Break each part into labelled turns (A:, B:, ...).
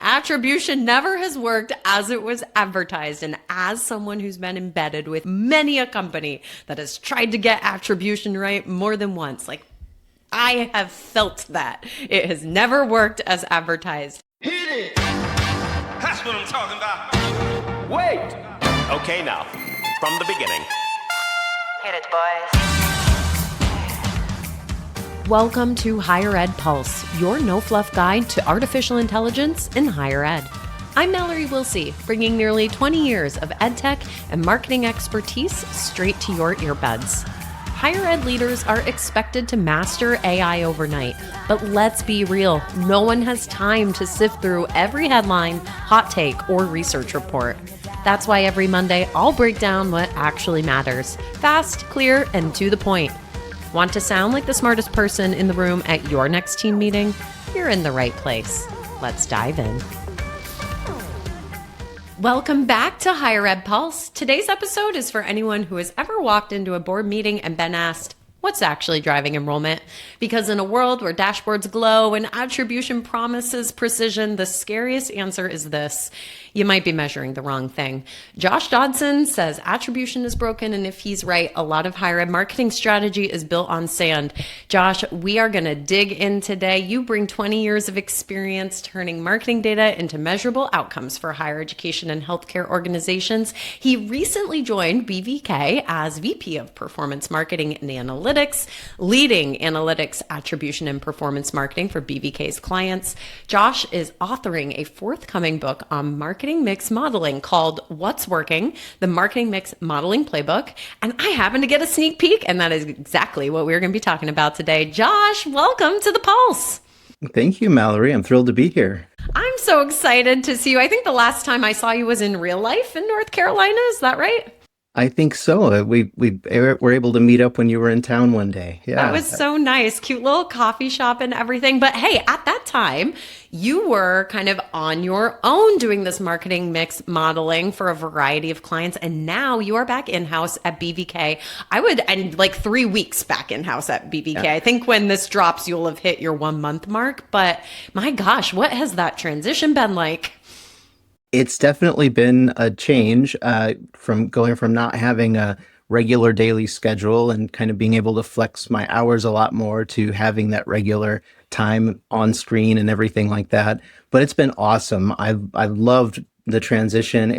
A: Attribution never has worked as it was advertised. And as someone who's been embedded with many a company that has tried to get attribution right more than once, like I have felt that it has never worked as advertised.
B: Hit it! That's what I'm talking about. Wait!
C: Okay, now, from the beginning.
D: Hit it, boys.
A: Welcome to Higher Ed Pulse, your no-fluff guide to artificial intelligence in higher ed. I'm Mallory Wilsey, bringing nearly 20 years of edtech and marketing expertise straight to your earbuds. Higher ed leaders are expected to master AI overnight, but let's be real, no one has time to sift through every headline, hot take, or research report. That's why every Monday, I'll break down what actually matters, fast, clear, and to the point. Want to sound like the smartest person in the room at your next team meeting? You're in the right place. Let's dive in. Welcome back to Higher Ed Pulse. Today's episode is for anyone who has ever walked into a board meeting and been asked, what's actually driving enrollment? Because in a world where dashboards glow and attribution promises precision, the scariest answer is this. You might be measuring the wrong thing. Josh Dodson says attribution is broken, and if he's right, a lot of higher ed marketing strategy is built on sand. Josh, we are going to dig in today. You bring 20 years of experience turning marketing data into measurable outcomes for higher education and healthcare organizations. He recently joined BVK as VP of Performance Marketing and Analytics, leading analytics, attribution, and performance marketing for BVK's clients. Josh is authoring a forthcoming book on marketing mix modeling called What's Working, the Marketing Mix Modeling Playbook. And I happen to get a sneak peek, and that is exactly what we're going to be talking about today. Josh, welcome to the Pulse.
E: Thank you, Mallory. I'm thrilled to be here.
A: I'm so excited to see you. I think the last time I saw you was in real life in North Carolina. Is that right?
E: I think so. We were able to meet up when you were in town one day. Yeah,
A: that was so nice. Cute little coffee shop and everything. But hey, at that time, you were kind of on your own doing this marketing mix modeling for a variety of clients. And now you are back in-house at BVK. And like 3 weeks back in-house at BVK. Yeah. I think when this drops, you'll have hit your 1 month mark. But my gosh, what has that transition been like?
E: It's definitely been a change from going from not having a regular daily schedule and kind of being able to flex my hours a lot more to having that regular time on screen and everything like that. But it's been awesome. I've loved the transition.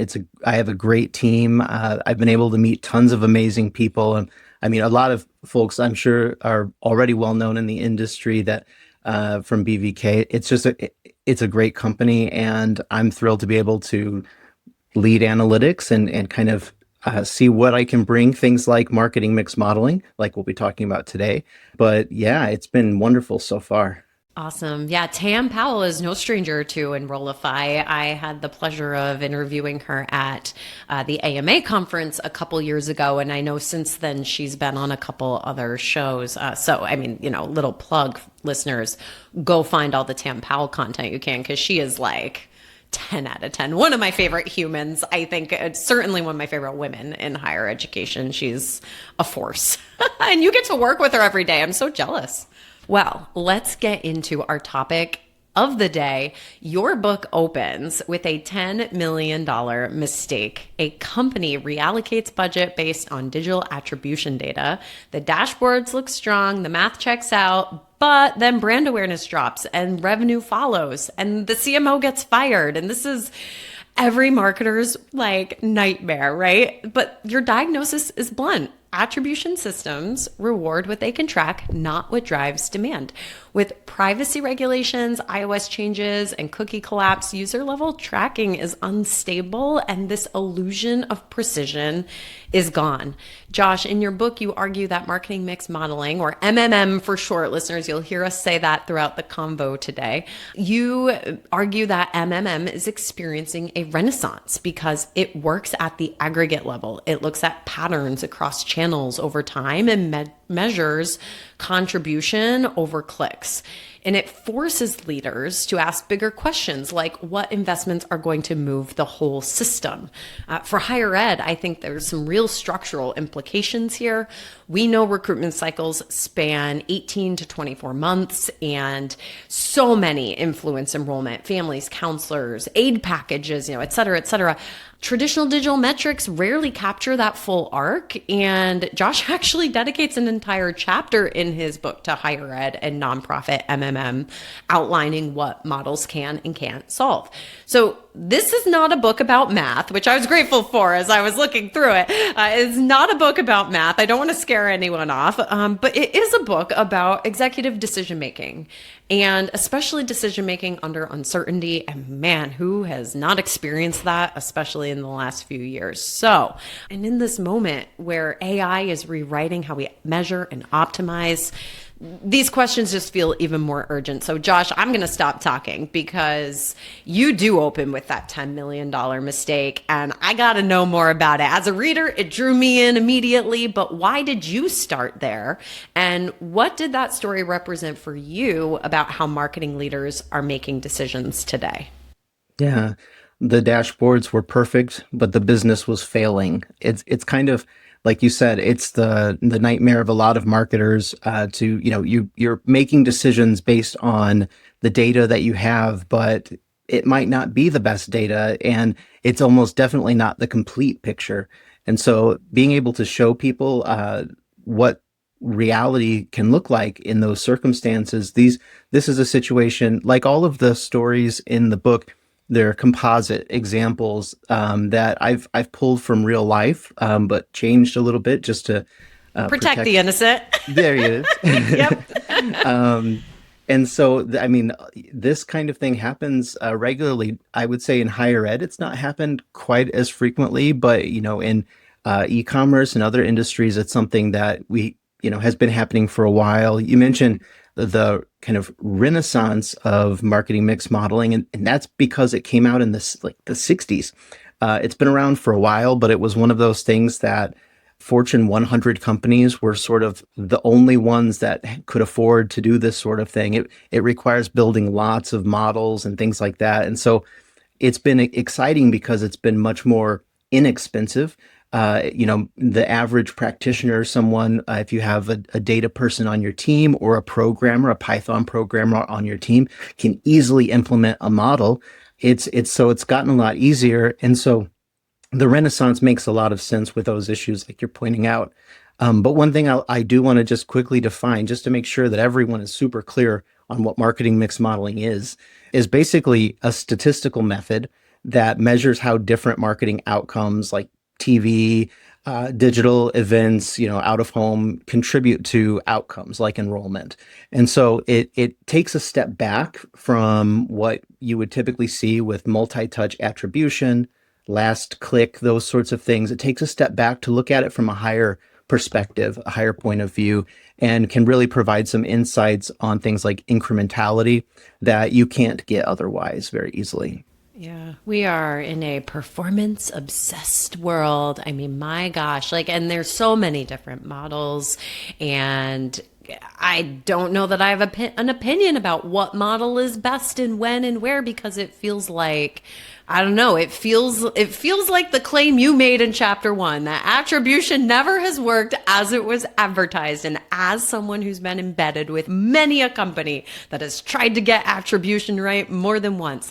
E: I have a great team. I've been able to meet tons of amazing people. And I mean, a lot of folks I'm sure are already well known in the industry that from BVK. It's a great company, and I'm thrilled to be able to lead analytics and kind of see what I can bring, things like marketing mix modeling, like we'll be talking about today. But yeah, it's been wonderful so far.
A: Awesome. Yeah, Tam Powell is no stranger to Enrollify. I had the pleasure of interviewing her at the AMA conference a couple years ago, and I know since then she's been on a couple other shows. So, I mean, little plug, listeners, go find all the Tam Powell content you can, because she is like 10 out of 10. One of my favorite humans. I think it's certainly one of my favorite women in higher education. She's a force. And you get to work with her every day. I'm so jealous. Well, let's get into our topic of the day. Your book opens with a $10 million mistake. A company reallocates budget based on digital attribution data. The dashboards look strong, the math checks out, but then brand awareness drops and revenue follows, and the CMO gets fired. And this is every marketer's nightmare, right? But your diagnosis is blunt. Attribution systems reward what they can track, not what drives demand. With privacy regulations, iOS changes, and cookie collapse, user-level tracking is unstable, and this illusion of precision is gone. Josh, in your book, you argue that marketing mix modeling, or MMM for short, listeners, you'll hear us say that throughout the convo today. You argue that MMM is experiencing a renaissance because it works at the aggregate level. It looks at patterns across channels over time and measures contribution over clicks. And it forces leaders to ask bigger questions like what investments are going to move the whole system. For higher ed, I think there's some real structural implications here. We know recruitment cycles span 18 to 24 months, and so many influence enrollment, families, counselors, aid packages, et cetera, et cetera. Traditional digital metrics rarely capture that full arc, and Josh actually dedicates an entire chapter in his book to higher ed and nonprofit MMM, outlining what models can and can't solve. So this is not a book about math, which I was grateful for as I was looking through it. It's not a book about math. I don't want to scare anyone off, but it is a book about executive decision-making, and especially decision-making under uncertainty. And man, who has not experienced that, especially in the last few years? So, and in this moment where AI is rewriting how we measure and optimize, these questions just feel even more urgent. So Josh, I'm going to stop talking because you do open with that $10 million mistake, and I got to know more about it. As a reader, it drew me in immediately, but why did you start there? And what did that story represent for you about how marketing leaders are making decisions today?
E: Yeah, the dashboards were perfect, but the business was failing. It's kind of like you said, it's the nightmare of a lot of marketers you're making decisions based on the data that you have, but it might not be the best data, and it's almost definitely not the complete picture. And so being able to show people what reality can look like in those circumstances, this is a situation like all of the stories in the book. They're composite examples that I've pulled from real life, but changed a little bit just to
A: protect the innocent.
E: There he is.
A: Yep.
E: And so, this kind of thing happens regularly. I would say in higher ed, it's not happened quite as frequently, but in e-commerce and other industries, it's something that has been happening for a while. You mentioned the kind of renaissance of marketing mix modeling, and that's because it came out in the 60s. It's been around for a while, but it was one of those things that Fortune 100 companies were sort of the only ones that could afford to do this sort of thing. It requires building lots of models and things like that. And so it's been exciting because it's been much more inexpensive. The average practitioner, someone, if you have a data person on your team or a programmer, a Python programmer on your team, can easily implement a model. It's gotten a lot easier. And so the Renaissance makes a lot of sense with those issues like you're pointing out. But one thing I do want to just quickly define, just to make sure that everyone is super clear on what marketing mix modeling is basically a statistical method that measures how different marketing outcomes like TV, digital events, out of home contribute to outcomes like enrollment. And so it takes a step back from what you would typically see with multi-touch attribution, last click, those sorts of things. It takes a step back to look at it from a higher perspective, a higher point of view, and can really provide some insights on things like incrementality that you can't get otherwise very easily.
A: Yeah, we are in a performance obsessed world. I mean, my gosh, and there's so many different models, and I don't know that I have an opinion about what model is best and when and where, because it feels like, I don't know, it feels like the claim you made in chapter 1, that attribution never has worked as it was advertised. And as someone who's been embedded with many a company that has tried to get attribution right more than once,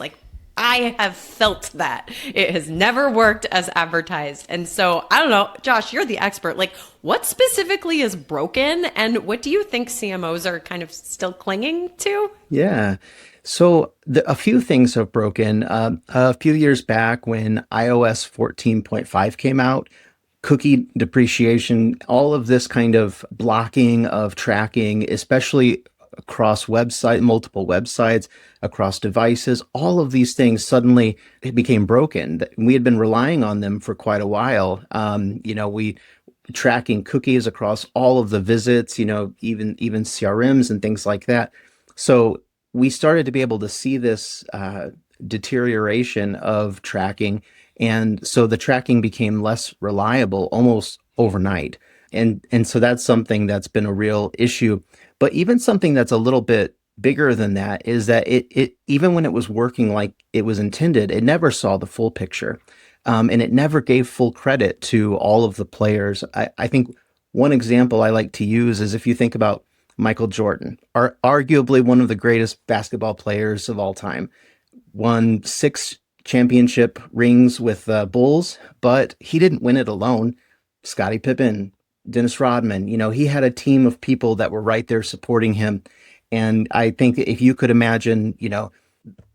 A: I have felt that it has never worked as advertised. And so, I don't know, Josh, you're the expert. What specifically is broken, and what do you think CMOs are kind of still clinging to?
E: Yeah. So a few things have broken. A few years back when iOS 14.5 came out, cookie depreciation, all of this kind of blocking of tracking, especially across multiple websites, across devices, all of these things suddenly it became broken. We had been relying on them for quite a while. We tracking cookies across all of the visits, even CRMs and things like that. So we started to be able to see this deterioration of tracking. And so the tracking became less reliable almost overnight. And so that's something that's been a real issue. But even something that's a little bit bigger than that is that it even when it was working like it was intended, it never saw the full picture. And it never gave full credit to all of the players. I think one example I like to use is if you think about Michael Jordan, arguably one of the greatest basketball players of all time, won 6 championship rings with Bulls, but he didn't win it alone. Scottie Pippen, Dennis Rodman, he had a team of people that were right there supporting him. And I think if you could imagine,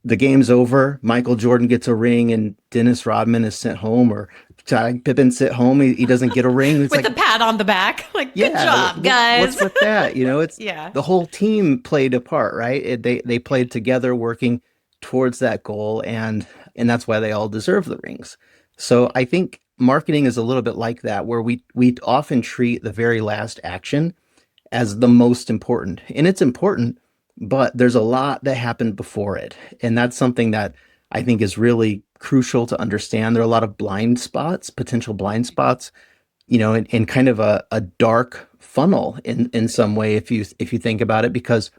E: the game's over, Michael Jordan gets a ring and Dennis Rodman is sent home, or Scottie Pippen sent home, he doesn't get a ring. It's
A: With a pat on the back. Like, good job, guys.
E: What's with that? It's
A: Yeah.
E: the whole team played a part, right? They played together working towards that goal, and that's why they all deserve the rings. So I think marketing is a little bit like that, where we often treat the very last action as the most important. And it's important, but there's a lot that happened before it. And that's something that I think is really crucial to understand. There are a lot of blind spots, potential blind spots, in kind of a dark funnel in some way, if you think about it, because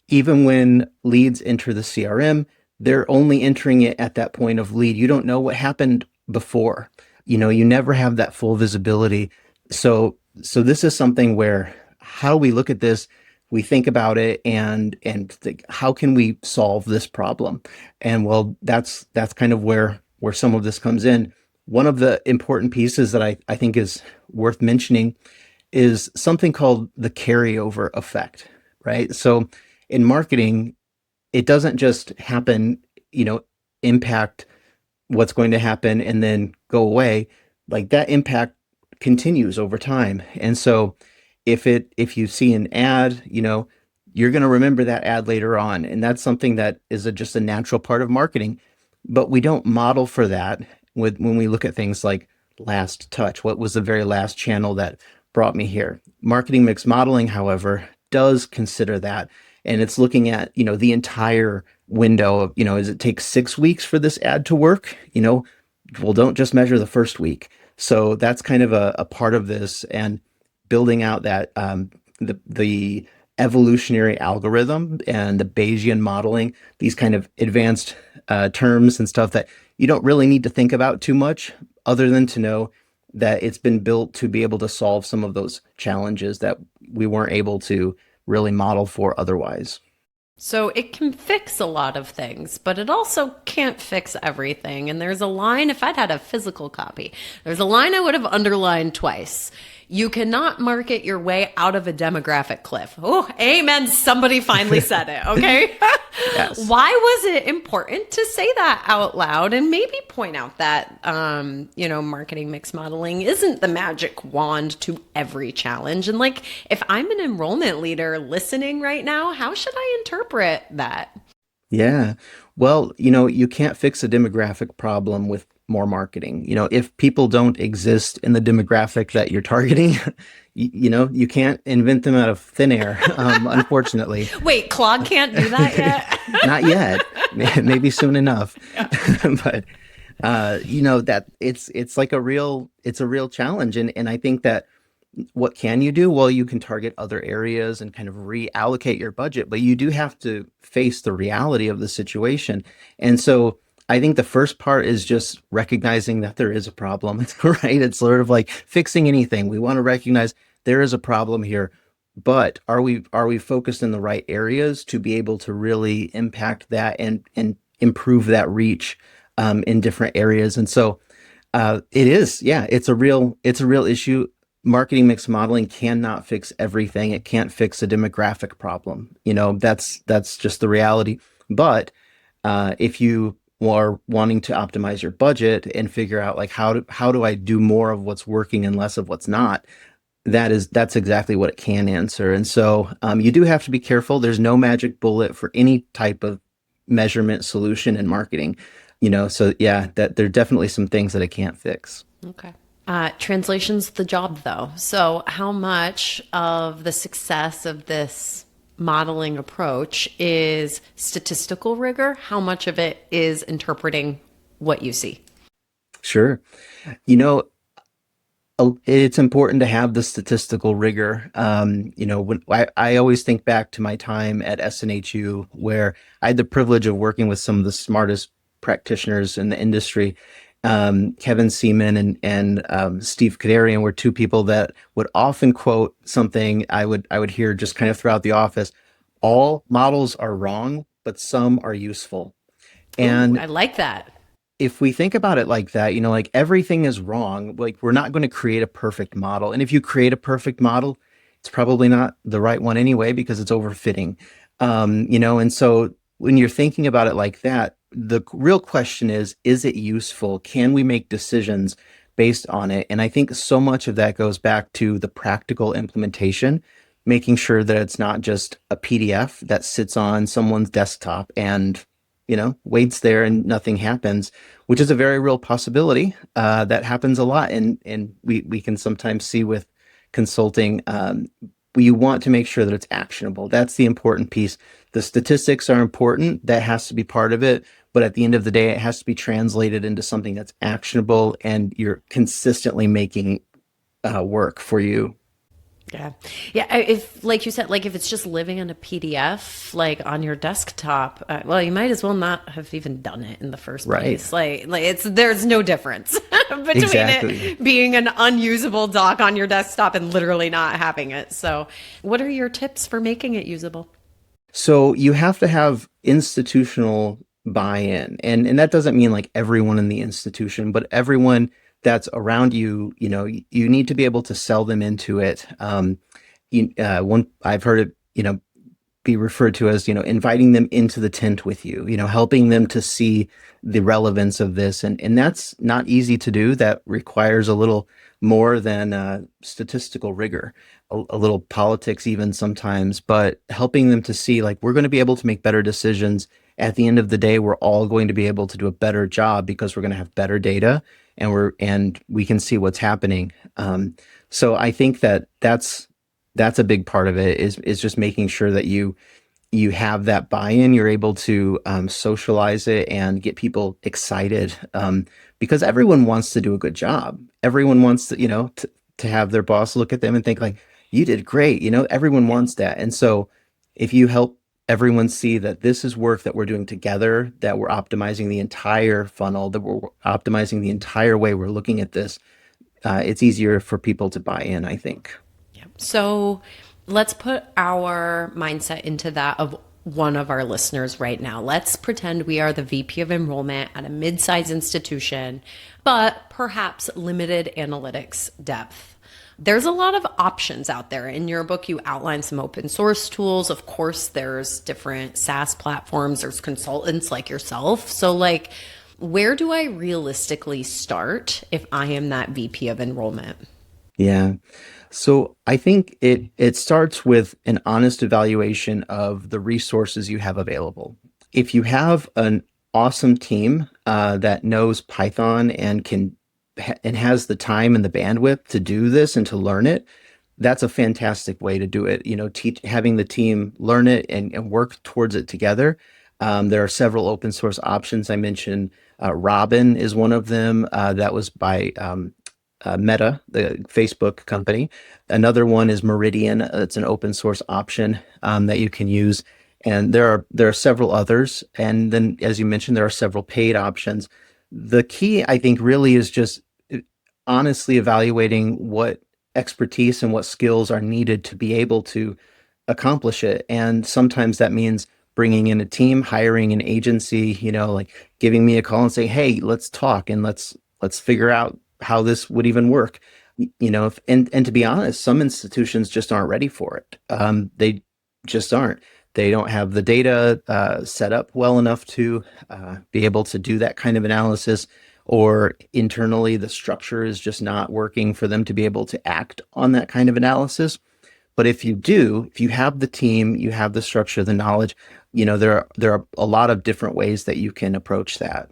E: even when leads enter the CRM, they're only entering it at that point of lead. You don't know what happened before. You never have that full visibility. So this is something where, how we look at this, we think about it and think, how can we solve this problem? And well, that's kind of where some of this comes in. One of the important pieces that I think is worth mentioning is something called the carryover effect, right? So in marketing, it doesn't just happen, impact what's going to happen and then go away. Like, that impact continues over time. And so if you see an ad, you're going to remember that ad later on. And that's something that is just a natural part of marketing. But we don't model for that when we look at things like last touch. What was the very last channel that brought me here? Marketing mix modeling, however, does consider that. And it's looking at, the entire window of, does it take 6 weeks for this ad to work? Well, don't just measure the first week. So that's kind of a part of this, and building out that the evolutionary algorithm and the Bayesian modeling, these kind of advanced terms and stuff that you don't really need to think about too much, other than to know that it's been built to be able to solve some of those challenges that we weren't able to really model for otherwise.
A: So it can fix a lot of things, but it also can't fix everything. And there's a line, if I'd had a physical copy, there's a line I would have underlined twice. You cannot market your way out of a demographic cliff. Oh, amen. Somebody finally said it. Okay.
E: Yes.
A: Why was it important to say that out loud, and maybe point out that, marketing mix modeling isn't the magic wand to every challenge? And like, if I'm an enrollment leader listening right now, how should I interpret that?
E: Yeah. Well, you can't fix a demographic problem with more marketing. If people don't exist in the demographic that you're targeting, you can't invent them out of thin air, unfortunately.
A: Wait, Claude can't do that yet?
E: Not yet. Maybe soon enough. But that it's like a real challenge. And I think that, what can you do? Well, you can target other areas and kind of reallocate your budget, but you do have to face the reality of the situation. And so I think the first part is just recognizing that there is a problem, right? It's sort of like fixing anything. We want to recognize there is a problem here, but are we focused in the right areas to be able to really impact that and improve that reach in different areas? And so it's a real issue. Marketing mix modeling cannot fix everything. It can't fix a demographic problem. That's just the reality. But if you are wanting to optimize your budget and figure out like how do I do more of what's working and less of what's not, that's exactly what it can answer. And so you do have to be careful. There's no magic bullet for any type of measurement solution in marketing. So yeah, that there are definitely some things that it can't fix.
A: Okay. Translation's the job, though. So how much of the success of this modeling approach is statistical rigor? How much of it is interpreting what you see?
E: Sure. It's important to have the statistical rigor. When I always think back to my time at SNHU, where I had the privilege of working with some of the smartest practitioners in the industry. Kevin Seaman and Steve Kadarian were two people that would often quote something I would hear just kind of throughout the office. All models are wrong, but some are useful.
A: Ooh,
E: And
A: I like that.
E: if we think about it like that, like everything is wrong. Like we're not going to create a perfect model. And if you create a perfect model, it's probably not the right one anyway because it's overfitting. And so when you're thinking about it like that, the real question is it useful? Can we make decisions based on it? And I think so much of that goes back to the practical implementation, making sure that it's not just a PDF that sits on someone's desktop and waits there and nothing happens, which is a very real possibility. That happens a lot, and we can sometimes see with consulting. You want to make sure that it's actionable. That's the important piece. The statistics are important. That has to be part of it. But at the end of the day, it has to be translated into something that's actionable and you're consistently making work for you.
A: Yeah. Yeah. If, like you said, like if it's just living in a PDF, like on your desktop, well, you might as well not have even done it in the first
E: Right.
A: place. There's no difference between
E: Exactly.
A: it being an unusable doc on your desktop and literally not having it. So, what are your tips for making it usable?
E: So you have to have institutional buy-in. And that doesn't mean like everyone in the institution, but everyone that's around you, you need to be able to sell them into it. One I've heard it, be referred to as, inviting them into the tent with you, helping them to see the relevance of this. And that's not easy to do. That requires a little more than statistical rigor, a little politics even sometimes, but helping them to see like we're going to be able to make better decisions. At the end of the day, we're all going to be able to do a better job because we're going to have better data and we can see what's happening. So I think that's a big part of it is just making sure that you have that buy-in, you're able to socialize it and get people excited because everyone wants to do a good job. Everyone wants to have their boss look at them and think like, you did great. Everyone wants that. And so if you help everyone see that this is work that we're doing together, that we're optimizing the entire funnel, that we're optimizing the entire way we're looking at this, it's easier for people to buy in, I think.
A: So let's put our mindset into that of one of our listeners right now. Let's pretend we are the VP of enrollment at a mid-sized institution, but perhaps limited analytics depth. There's a lot of options out there. In your book, you outline some open source tools. Of course, there's different SaaS platforms. There's consultants like yourself. So where do I realistically start if I am that VP of enrollment?
E: Yeah. So I think it starts with an honest evaluation of the resources you have available. If you have an awesome team that knows Python and has the time and the bandwidth to do this and to learn it, that's a fantastic way to do it. Having the team learn it and work towards it together. There are several open source options. I mentioned Robin is one of them. That was by Meta, the Facebook company. Another one is Meridian. It's an open source option that you can use. And there are several others. And then, as you mentioned, there are several paid options. The key, I think, really is just honestly evaluating what expertise and what skills are needed to be able to accomplish it. And sometimes that means bringing in a team, hiring an agency, like giving me a call and say, hey, let's talk and let's figure out how this would even work. And to be honest, some institutions just aren't ready for it. They just aren't. They don't have the data set up well enough to be able to do that kind of analysis, or internally the structure is just not working for them to be able to act on that kind of analysis. But if you have the team, you have the structure, the knowledge, there are a lot of different ways that you can approach that.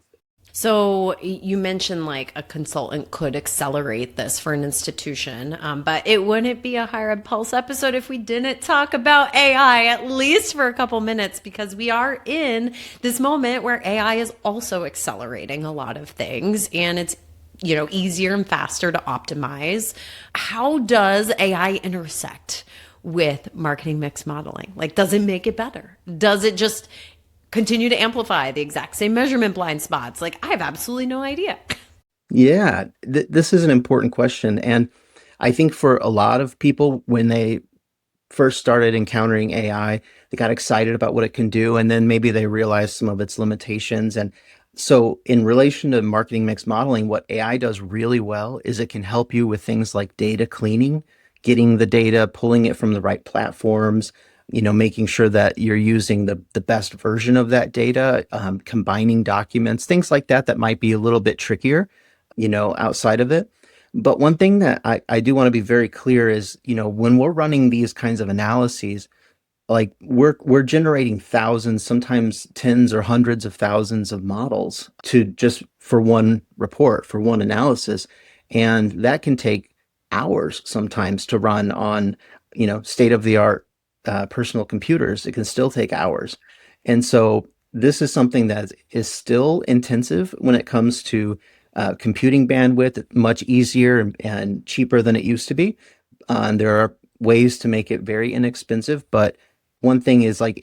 A: So you mentioned like a consultant could accelerate this for an institution, but it wouldn't be a Higher Ed Pulse episode if we didn't talk about AI at least for a couple minutes, because we are in this moment where AI is also accelerating a lot of things, and it's easier and faster to optimize. How does AI intersect with marketing mix modeling? Like, does it make it better? Does it just continue to amplify the exact same measurement blind spots? Like, I have absolutely no idea.
E: Yeah, this is an important question. And I think for a lot of people, when they first started encountering AI, they got excited about what it can do, and then maybe they realized some of its limitations. And so, in relation to marketing mix modeling, what AI does really well is it can help you with things like data cleaning, getting the data, pulling it from the right platforms, making sure that you're using the best version of that data, combining documents, things like that that might be a little bit trickier, outside of it. But one thing that I do want to be very clear is, when we're running these kinds of analyses, like we're generating thousands, sometimes tens or hundreds of thousands of models to just for one report, for one analysis. And that can take hours sometimes to run on, state of the art personal computers. It can still take hours. And so this is something that is still intensive when it comes to computing bandwidth, much easier and cheaper than it used to be. And there are ways to make it very inexpensive. But one thing is, like,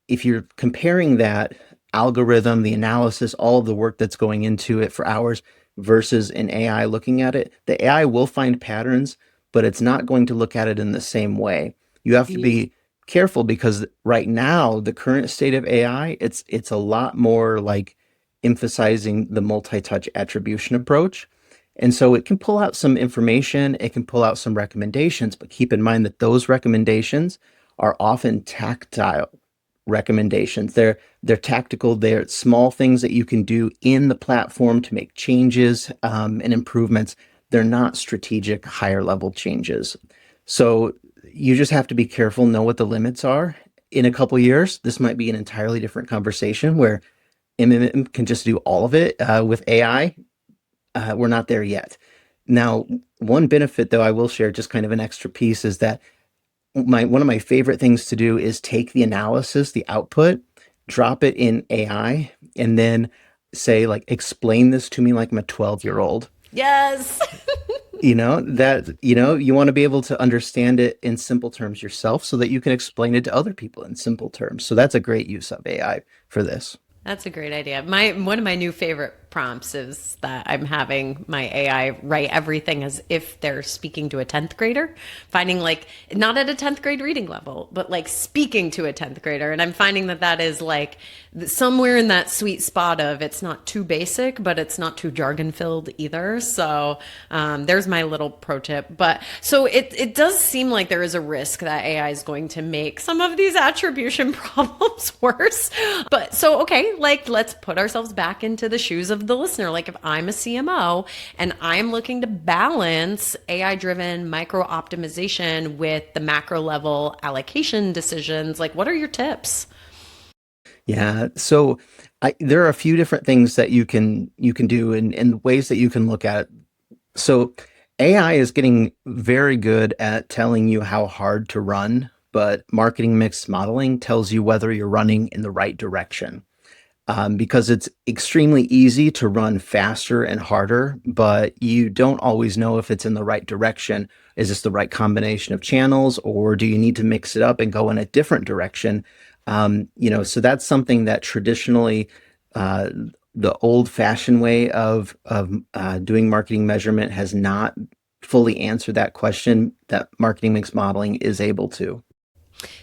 E: if you're comparing that algorithm, the analysis, all of the work that's going into it for hours versus an AI looking at it, the AI will find patterns, but it's not going to look at it in the same way. You have to be careful because right now, the current state of AI, it's a lot more like emphasizing the multi-touch attribution approach. And so it can pull out some information, it can pull out some recommendations, but keep in mind that those recommendations are often tactile recommendations. They're tactical, they're small things that you can do in the platform to make changes and improvements. They're not strategic, higher level changes. So you just have to be careful, know what the limits are. In a couple of years, this might be an entirely different conversation where MMM can just do all of it. With AI, we're not there yet. Now, one benefit, though, I will share, just kind of an extra piece, is that one of my favorite things to do is take the analysis, the output, drop it in AI, and then say, like, explain this to me like I'm a 12-year-old.
A: Yes.
E: You want to be able to understand it in simple terms yourself so that you can explain it to other people in simple terms. So that's a great use of AI for this.
A: That's a great idea. One of my new favorite prompts is that I'm having my AI write everything as if they're speaking to a 10th grader, finding, like, not at a 10th grade reading level, but like speaking to a 10th grader. And I'm finding that is like somewhere in that sweet spot of, it's not too basic, but it's not too jargon filled either. So there's my little pro tip. But so it does seem like there is a risk that AI is going to make some of these attribution problems worse. But so, okay, like, let's put ourselves back into the shoes of the listener. Like, if I'm a CMO and I'm looking to balance AI driven micro optimization with the macro level allocation decisions, like, what are your tips?
E: Yeah. So there are a few different things that you can do and ways that you can look at it. So AI is getting very good at telling you how hard to run, but marketing mix modeling tells you whether you're running in the right direction. Because it's extremely easy to run faster and harder, but you don't always know if it's in the right direction. Is this the right combination of channels, or do you need to mix it up and go in a different direction? So that's something that traditionally the old-fashioned way of doing marketing measurement has not fully answered that question that marketing mix modeling is able to.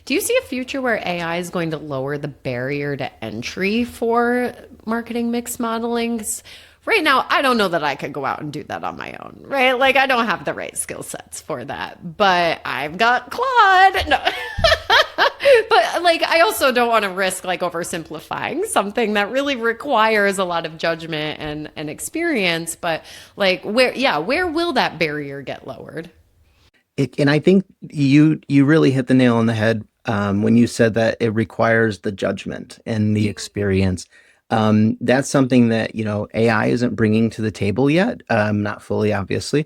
A: Do you see a future where AI is going to lower the barrier to entry for marketing mix modeling? 'Cause right now, I don't know that I could go out and do that on my own, right? Like, I don't have the right skill sets for that, but I've got Claude. No. But, like, I also don't want to risk, like, oversimplifying something that really requires a lot of judgment and experience. But, like, where will that barrier get lowered?
E: And I think you really hit the nail on the head when you said that it requires the judgment and the experience. That's something that AI isn't bringing to the table yet, not fully, obviously.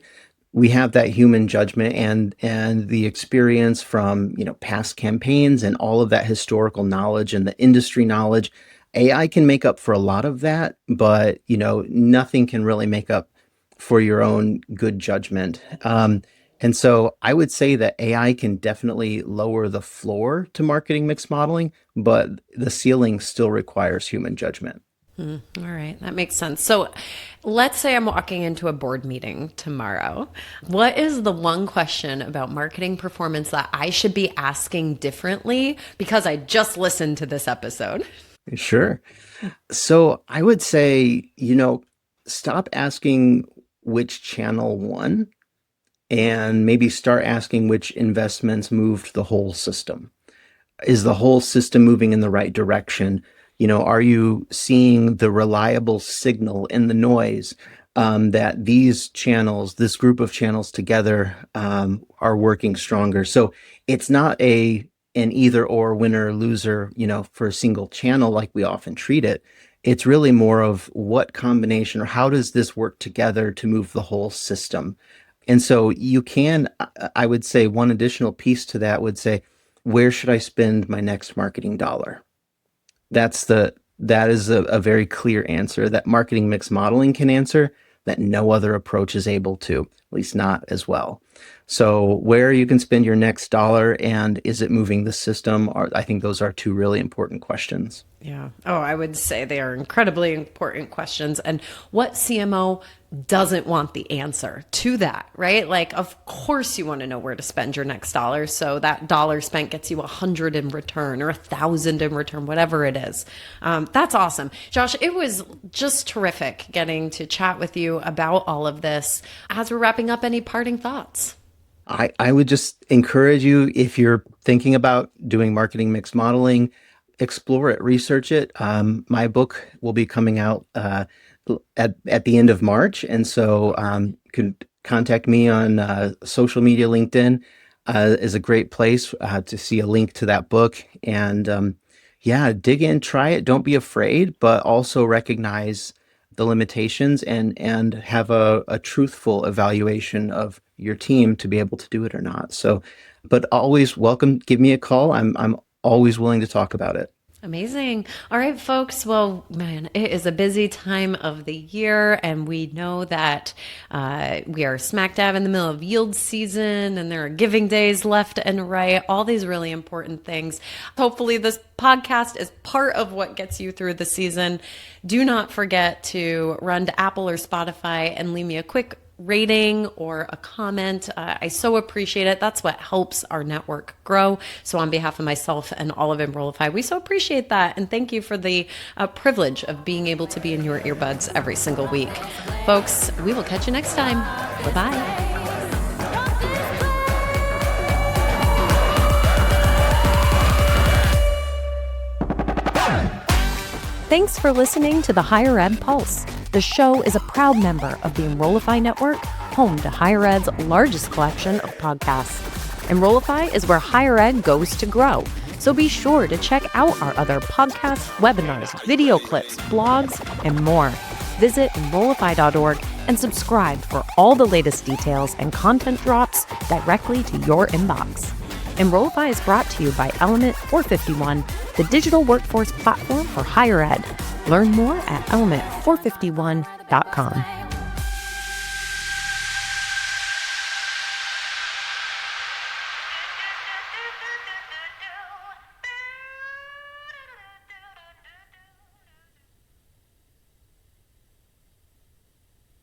E: We have that human judgment and the experience from past campaigns and all of that historical knowledge and the industry knowledge. AI can make up for a lot of that, but nothing can really make up for your own good judgment. And so I would say that AI can definitely lower the floor to marketing mix modeling, but the ceiling still requires human judgment.
A: All right, that makes sense. So let's say I'm walking into a board meeting tomorrow. What is the one question about marketing performance that I should be asking differently because I just listened to this episode?
E: Sure. So I would say, stop asking which channel won and maybe start asking which investments moved the whole system. Is the whole system moving in the right direction? Are you seeing the reliable signal in the noise that these channels, this group of channels together, are working stronger? So it's not an either or winner or loser, for a single channel like we often treat it. It's really more of what combination or how does this work together to move the whole system? And so I would say one additional piece to that would say, where should I spend my next marketing dollar? That is a very clear answer that marketing mix modeling can answer that no other approach is able to, at least not as well. So where you can spend your next dollar and is it moving the system? I think those are two really important questions.
A: Yeah. Oh, I would say they are incredibly important questions. And what CMO doesn't want the answer to that, right? Like, of course you want to know where to spend your next dollar. So that dollar spent gets you 100 in return or 1,000 in return, whatever it is. That's awesome. Josh, it was just terrific getting to chat with you about all of this. As we're wrapping up, any parting thoughts?
E: I would just encourage you, if you're thinking about doing marketing mix modeling, explore it, research it. My book will be coming out at the end of March. And so you can contact me on social media. LinkedIn is a great place to see a link to that book. And dig in, try it. Don't be afraid, but also recognize the limitations and have a truthful evaluation of your team to be able to do it or not. So, but always welcome. Give me a call. I'm always willing to talk about it.
A: Amazing. All right, folks. Well, man, it is a busy time of the year, and we know that we are smack dab in the middle of yield season, and there are giving days left and right, all these really important things. Hopefully, this podcast is part of what gets you through the season. Do not forget to run to Apple or Spotify and leave me a quick rating or a comment. I so appreciate it. That's what helps our network grow. So on behalf of myself and all of Enrollify, we so appreciate that. And thank you for the privilege of being able to be in your earbuds every single week. Folks, we will catch you next time. Bye-bye.
F: Thanks for listening to the Higher Ed Pulse. The show is a proud member of the Enrollify Network, home to Higher Ed's largest collection of podcasts. Enrollify is where higher ed goes to grow, so be sure to check out our other podcasts, webinars, video clips, blogs, and more. Visit enrollify.org and subscribe for all the latest details and content drops directly to your inbox. Enrollify is brought to you by Element 451, the digital workforce platform for higher ed. Learn more at element451.com.